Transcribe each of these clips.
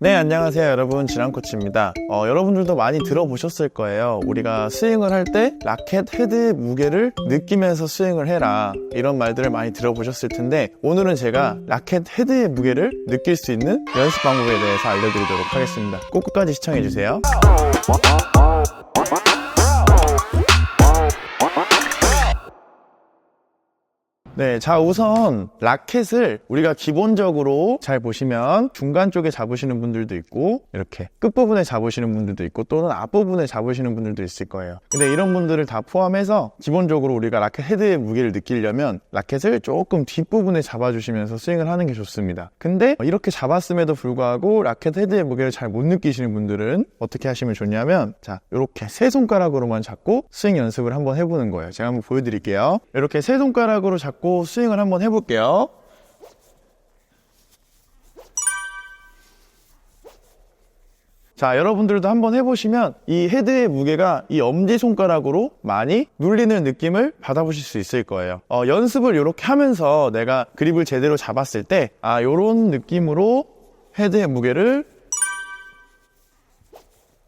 네, 안녕하세요 여러분, 지랑코치입니다. 여러분들도 많이 들어보셨을 거예요. 우리가 스윙을 할 때 라켓 헤드의 무게를 느끼면서 스윙을 해라, 이런 말들을 많이 들어보셨을 텐데, 오늘은 제가 라켓 헤드의 무게를 느낄 수 있는 연습 방법에 대해서 알려드리도록 하겠습니다. 꼭 끝까지 시청해주세요. 네, 자, 우선 라켓을 우리가 기본적으로 잘 보시면 중간 쪽에 잡으시는 분들도 있고, 이렇게 끝부분에 잡으시는 분들도 있고, 또는 앞부분에 잡으시는 분들도 있을 거예요. 근데 이런 분들을 다 포함해서 기본적으로 우리가 라켓 헤드의 무게를 느끼려면 라켓을 조금 뒷부분에 잡아주시면서 스윙을 하는 게 좋습니다. 근데 이렇게 잡았음에도 불구하고 라켓 헤드의 무게를 잘 못 느끼시는 분들은 어떻게 하시면 좋냐면, 자, 이렇게 세 손가락으로만 잡고 스윙 연습을 한번 해보는 거예요. 제가 한번 보여드릴게요. 이렇게 세 손가락으로 잡고 스윙을 한번 해볼게요. 자, 여러분들도 한번 해보시면 이 헤드의 무게가 이 엄지손가락으로 많이 눌리는 느낌을 받아보실 수 있을 거예요. 연습을 이렇게 하면서 내가 그립을 제대로 잡았을 때, 요런 느낌으로 헤드의 무게를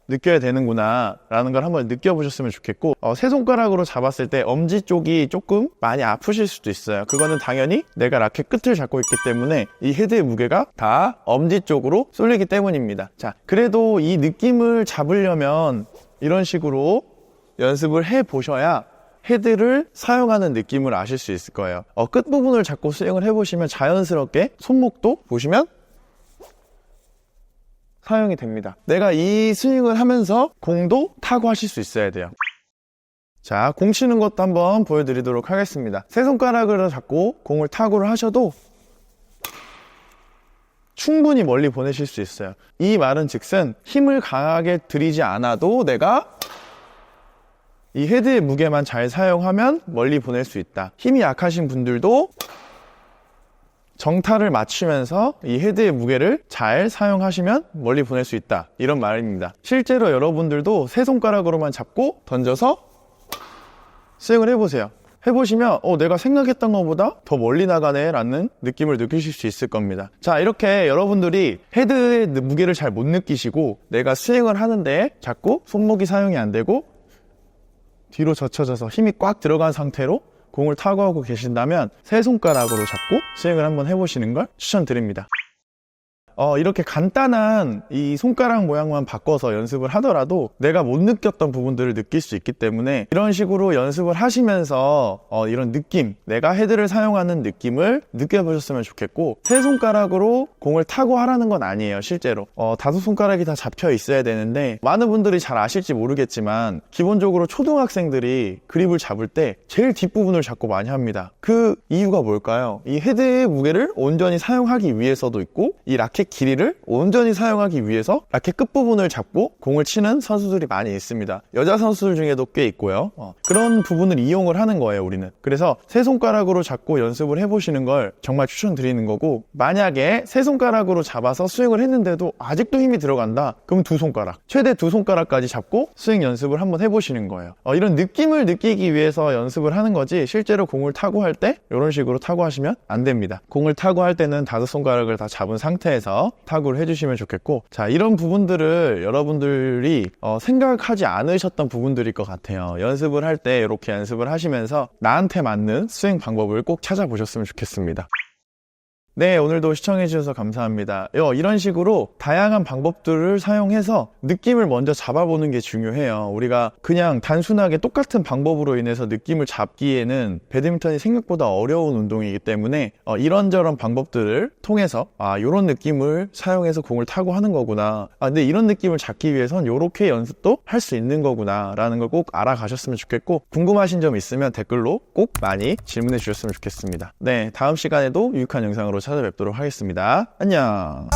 느껴야 되는구나 라는 걸 한번 느껴보셨으면 좋겠고, 세 손가락으로 잡았을 때 엄지 쪽이 조금 많이 아프실 수도 있어요. 그거는 당연히 내가 라켓 끝을 잡고 있기 때문에 이 헤드의 무게가 다 엄지 쪽으로 쏠리기 때문입니다. 자, 그래도 이 느낌을 잡으려면 이런 식으로 연습을 해보셔야 헤드를 사용하는 느낌을 아실 수 있을 거예요. 끝부분을 잡고 스윙을 해보시면 자연스럽게 손목도 보시면 사용이 됩니다. 내가 이 스윙을 하면서 공도 타고 하실 수 있어야 돼요. 자, 공 치는 것도 한번 보여드리도록 하겠습니다. 세 손가락으로 잡고 공을 타구를 하셔도 충분히 멀리 보내실 수 있어요. 이 말은 즉슨 힘을 강하게 들이지 않아도 내가 이 헤드의 무게만 잘 사용하면 멀리 보낼 수 있다. 힘이 약하신 분들도 정타를 맞추면서 이 헤드의 무게를 잘 사용하시면 멀리 보낼 수 있다, 이런 말입니다. 실제로 여러분들도 세 손가락으로만 잡고 던져서 스윙을 해보세요. 해보시면 내가 생각했던 것보다 더 멀리 나가네 라는 느낌을 느끼실 수 있을 겁니다. 자, 이렇게 여러분들이 헤드의 무게를 잘 못 느끼시고 내가 스윙을 하는데 자꾸 손목이 사용이 안 되고 뒤로 젖혀져서 힘이 꽉 들어간 상태로 공을 타고 하고 계신다면 세 손가락으로 잡고 스윙을 한번 해보시는 걸 추천드립니다. 이렇게 간단한 이 손가락 모양만 바꿔서 연습을 하더라도 내가 못 느꼈던 부분들을 느낄 수 있기 때문에 이런 식으로 연습을 하시면서 이런 느낌, 내가 헤드를 사용하는 느낌을 느껴보셨으면 좋겠고, 세 손가락으로 공을 타고 하라는 건 아니에요. 실제로 다섯 손가락이 다 잡혀 있어야 되는데, 많은 분들이 잘 아실지 모르겠지만 기본적으로 초등학생들이 그립을 잡을 때 제일 뒷부분을 잡고 많이 합니다. 그 이유가 뭘까요? 이 헤드의 무게를 온전히 사용하기 위해서도 있고, 이 라켓 길이를 온전히 사용하기 위해서 라켓 끝부분을 잡고 공을 치는 선수들이 많이 있습니다. 여자 선수들 중에도 꽤 있고요. 그런 부분을 이용을 하는 거예요, 우리는. 그래서 세 손가락으로 잡고 연습을 해보시는 걸 정말 추천드리는 거고, 만약에 세 손가락으로 잡아서 스윙을 했는데도 아직도 힘이 들어간다, 그럼 두 손가락, 최대 두 손가락까지 잡고 스윙 연습을 한번 해보시는 거예요. 이런 느낌을 느끼기 위해서 연습을 하는 거지, 실제로 공을 타고 할 때 이런 식으로 타고 하시면 안 됩니다. 공을 타고 할 때는 다섯 손가락을 다 잡은 상태에서 타구를 해주시면 좋겠고, 자, 이런 부분들을 여러분들이 생각하지 않으셨던 부분들일 것 같아요. 연습을 할 때 이렇게 연습을 하시면서 나한테 맞는 스윙 방법을 꼭 찾아보셨으면 좋겠습니다. 네, 오늘도 시청해주셔서 감사합니다. 이런 식으로 다양한 방법들을 사용해서 느낌을 먼저 잡아보는 게 중요해요. 우리가 그냥 단순하게 똑같은 방법으로 인해서 느낌을 잡기에는 배드민턴이 생각보다 어려운 운동이기 때문에 이런저런 방법들을 통해서 이런 느낌을 사용해서 공을 타고 하는 거구나, 근데 이런 느낌을 잡기 위해선 이렇게 연습도 할 수 있는 거구나 라는 걸 꼭 알아가셨으면 좋겠고, 궁금하신 점 있으면 댓글로 꼭 많이 질문해 주셨으면 좋겠습니다. 네, 다음 시간에도 유익한 영상으로 찾아뵙도록 하겠습니다. 안녕.